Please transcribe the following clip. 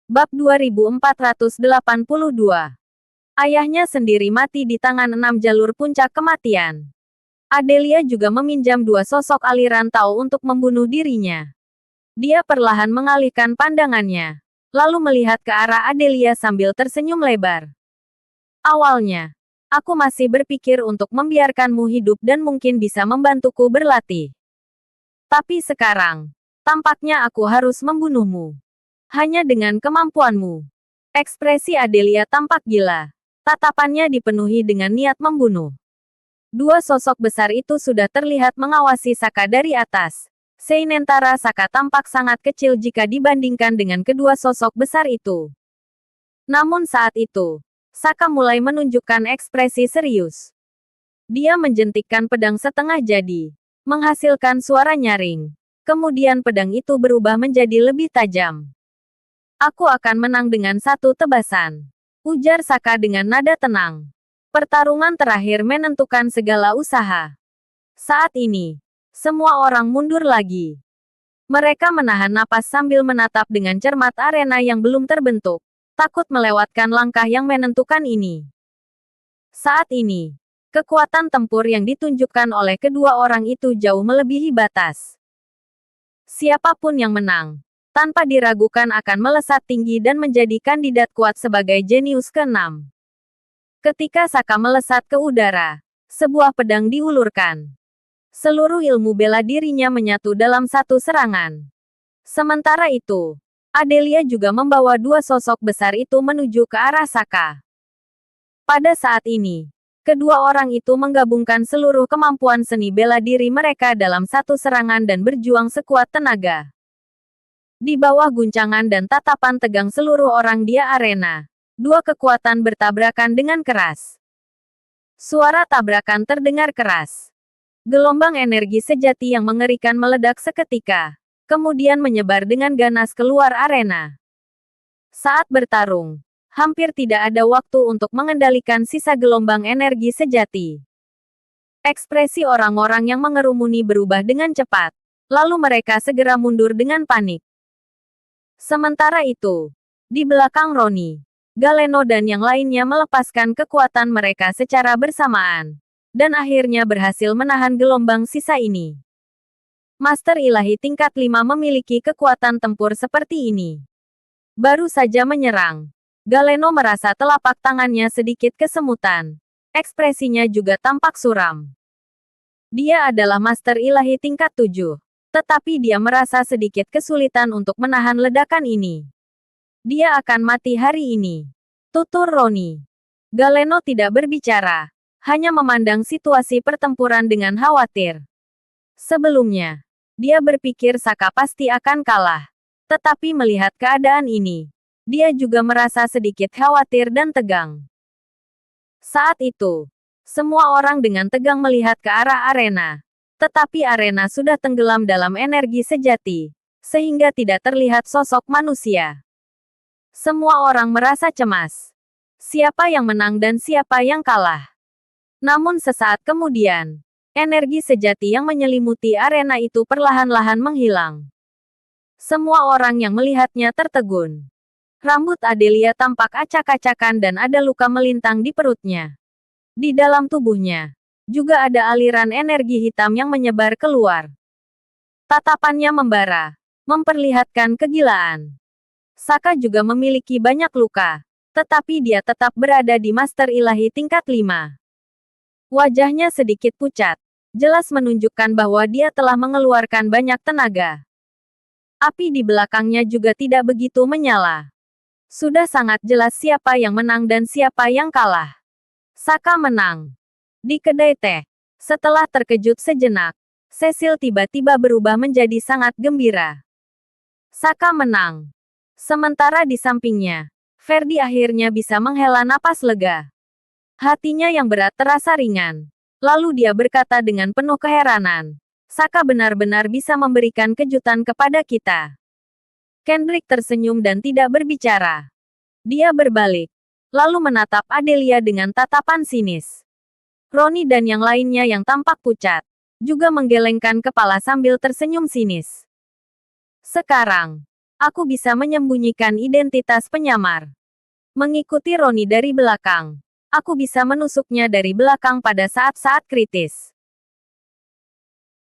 Bab 2482. Ayahnya sendiri mati di tangan 6 jalur puncak kematian. Adelia juga meminjam 2 sosok aliran Tao untuk membunuh dirinya. Dia perlahan mengalihkan pandangannya, lalu melihat ke arah Adelia sambil tersenyum lebar. Awalnya, aku masih berpikir untuk membiarkanmu hidup dan mungkin bisa membantuku berlatih. Tapi sekarang, tampaknya aku harus membunuhmu. Hanya dengan kemampuanmu. Ekspresi Adelia tampak gila. Tatapannya dipenuhi dengan niat membunuh. 2 sosok besar itu sudah terlihat mengawasi Saka dari atas. Sementara Saka tampak sangat kecil jika dibandingkan dengan kedua sosok besar itu. Namun saat itu, Saka mulai menunjukkan ekspresi serius. Dia menjentikkan pedang setengah jadi, menghasilkan suara nyaring. Kemudian pedang itu berubah menjadi lebih tajam. Aku akan menang dengan 1 tebasan, ujar Saka dengan nada tenang. Pertarungan terakhir menentukan segala usaha. Saat ini, semua orang mundur lagi. Mereka menahan napas sambil menatap dengan cermat arena yang belum terbentuk, takut melewatkan langkah yang menentukan ini. Saat ini, kekuatan tempur yang ditunjukkan oleh kedua orang itu jauh melebihi batas. Siapapun yang menang, tanpa diragukan akan melesat tinggi dan menjadi kandidat kuat sebagai jenius ke-6. Ketika Saka melesat ke udara, sebuah pedang diulurkan. Seluruh ilmu bela dirinya menyatu dalam satu serangan. Sementara itu, Adelia juga membawa 2 sosok besar itu menuju ke arah Saka. Pada saat ini, kedua orang itu menggabungkan seluruh kemampuan seni bela diri mereka dalam satu serangan dan berjuang sekuat tenaga. Di bawah guncangan dan tatapan tegang seluruh orang di arena, 2 kekuatan bertabrakan dengan keras. Suara tabrakan terdengar keras. Gelombang energi sejati yang mengerikan meledak seketika, kemudian menyebar dengan ganas keluar arena. Saat bertarung, hampir tidak ada waktu untuk mengendalikan sisa gelombang energi sejati. Ekspresi orang-orang yang mengerumuni berubah dengan cepat, lalu mereka segera mundur dengan panik. Sementara itu, di belakang Roni, Galeno dan yang lainnya melepaskan kekuatan mereka secara bersamaan, dan akhirnya berhasil menahan gelombang sisa ini. Master ilahi tingkat 5 memiliki kekuatan tempur seperti ini. Baru saja menyerang, Galeno merasa telapak tangannya sedikit kesemutan. Ekspresinya juga tampak suram. Dia adalah master ilahi tingkat 7, tetapi dia merasa sedikit kesulitan untuk menahan ledakan ini. Dia akan mati hari ini, tutur Roni. Galeno tidak berbicara, hanya memandang situasi pertempuran dengan khawatir. Sebelumnya, dia berpikir Saka pasti akan kalah. Tetapi melihat keadaan ini, dia juga merasa sedikit khawatir dan tegang. Saat itu, semua orang dengan tegang melihat ke arah arena. Tetapi arena sudah tenggelam dalam energi sejati, sehingga tidak terlihat sosok manusia. Semua orang merasa cemas. Siapa yang menang dan siapa yang kalah? Namun sesaat kemudian, energi sejati yang menyelimuti arena itu perlahan-lahan menghilang. Semua orang yang melihatnya tertegun. Rambut Adelia tampak acak-acakan dan ada luka melintang di perutnya. Di dalam tubuhnya, juga ada aliran energi hitam yang menyebar keluar. Tatapannya membara, memperlihatkan kegilaan. Saka juga memiliki banyak luka, tetapi dia tetap berada di Master Ilahi tingkat 5. Wajahnya sedikit pucat, jelas menunjukkan bahwa dia telah mengeluarkan banyak tenaga. Api di belakangnya juga tidak begitu menyala. Sudah sangat jelas siapa yang menang dan siapa yang kalah. Saka menang. Di kedai teh, setelah terkejut sejenak, Cecil tiba-tiba berubah menjadi sangat gembira. Saka menang. Sementara di sampingnya, Ferdi akhirnya bisa menghela napas lega. Hatinya yang berat terasa ringan. Lalu dia berkata dengan penuh keheranan, Saka benar-benar bisa memberikan kejutan kepada kita. Kendrick tersenyum dan tidak berbicara. Dia berbalik, lalu menatap Adelia dengan tatapan sinis. Roni dan yang lainnya yang tampak pucat, juga menggelengkan kepala sambil tersenyum sinis. Sekarang, Aku bisa menyembunyikan identitas penyamar. Mengikuti Roni dari belakang. Aku bisa menusuknya dari belakang pada saat-saat kritis.